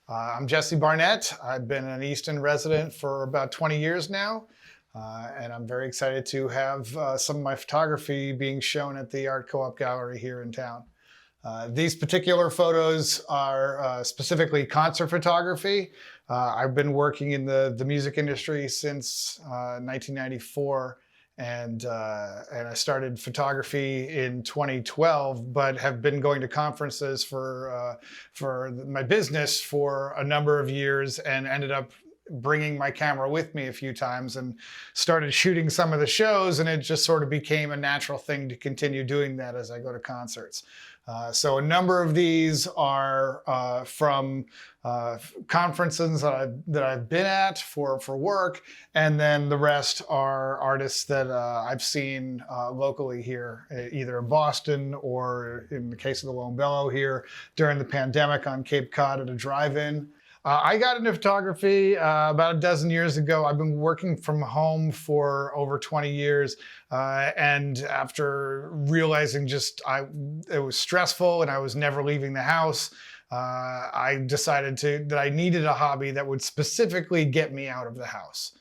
I'm Jessie Barnett. I've been an Easton resident for about 20 years now, and I'm very excited to have some of my photography being shown at the Art Co-op Gallery here in town. These particular photos are specifically concert photography. I've been working in the music industry since 1994. And I started photography in 2012, but have been going to conferences for my business for a number of years, and ended up bringing my camera with me a few times and started shooting some of the shows, and it just sort of became a natural thing to continue doing that as I go to concerts. So a number of these are from conferences that I've been at for work, and then the rest are artists that I've seen locally here, either in Boston or in the case of the Lone Bellow here during the pandemic on Cape Cod at a drive-in. I got into photography about a dozen years ago. I've been working from home for over 20 years. And after realizing it was stressful and I was never leaving the house, I decided that I needed a hobby that would specifically get me out of the house.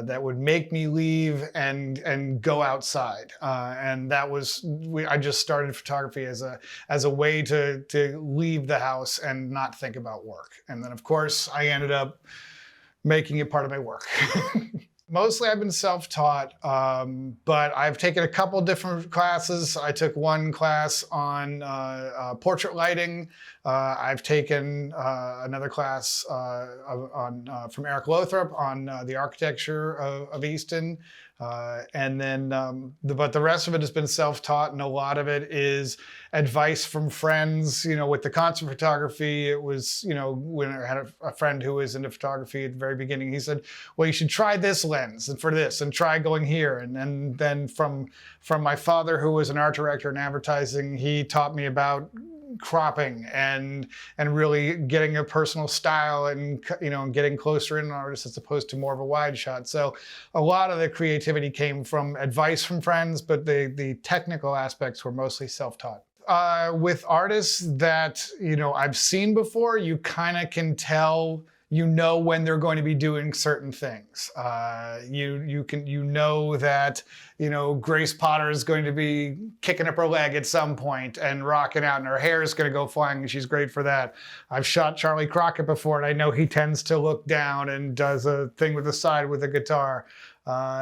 That would make me leave and go outside, and I just started photography as a way to leave the house and not think about work. And then of course I ended up making it part of my work. Mostly I've been self-taught, but I've taken a couple different classes. I took one class on portrait lighting. I've taken another class from Eric Lothrop on the architecture of Easton. And then, but the rest of it has been self-taught, and a lot of it is advice from friends. You know, with the concert photography, it was, when I had a friend who was into photography at the very beginning, he said, well, you should try this lens and for this, and try going here. And then from my father, who was an art director in advertising, he taught me about cropping and really getting a personal style and getting closer in an artist as opposed to more of a wide shot. So a lot of the creativity came from advice from friends, but the technical aspects were mostly self-taught. With artists that I've seen before, you kind of can tell when they're going to be doing certain things. You know that Grace Potter is going to be kicking up her leg at some point and rocking out, and her hair is going to go flying, and she's great for that. I've shot Charlie Crockett before, and I know he tends to look down and does a thing with the side with a guitar.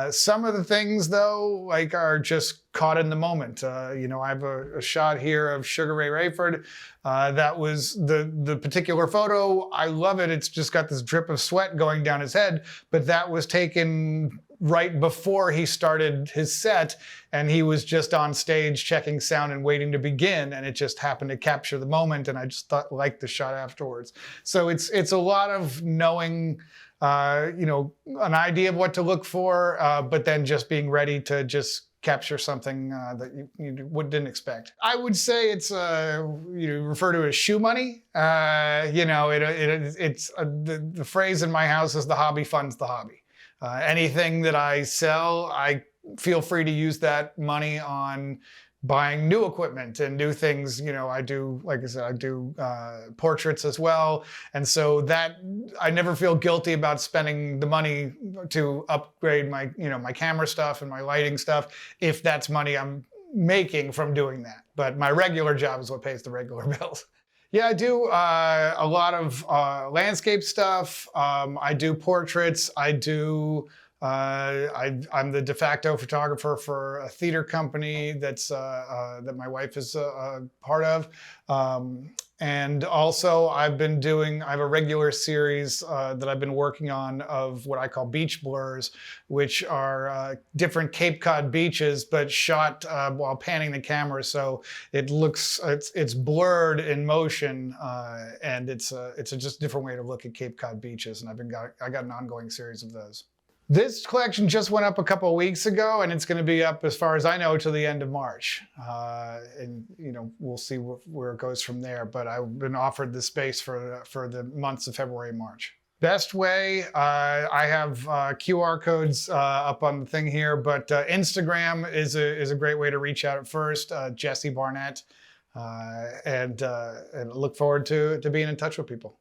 Some of the things though, are just caught in the moment. I have a shot here of Sugar Ray Rayford. That was the particular photo. I love it. It's just got this drip of sweat going down his head, but that was taken right before he started his set, and he was just on stage checking sound and waiting to begin, and it just happened to capture the moment, and I just liked the shot afterwards. So it's a lot of knowing an idea of what to look for, but then just being ready to just capture something that you didn't expect. I would say it's you refer to it as shoe money. It's the phrase in my house is the hobby funds the hobby. Anything that I sell, I feel free to use that money on buying new equipment and new things. I do, like I said, I do portraits as well. And so that I never feel guilty about spending the money to upgrade my, my camera stuff and my lighting stuff, if that's money I'm making from doing that. But my regular job is what pays the regular bills. Yeah, I do a lot of landscape stuff. I do portraits. I do I'm the de facto photographer for a theater company that my wife is a part of. And also I have a regular series that I've been working on of what I call beach blurs, which are different Cape Cod beaches, but shot while panning the camera. So it's blurred in motion, and it's just a different way to look at Cape Cod beaches. And I got an ongoing series of those. This collection just went up a couple of weeks ago, and it's going to be up, as far as I know, till the end of March. And we'll see where it goes from there. But I've been offered the space for the months of February and March. Best way, I have QR codes up on the thing here, but Instagram is a great way to reach out at first. Jessie Barnett, and look forward to being in touch with people.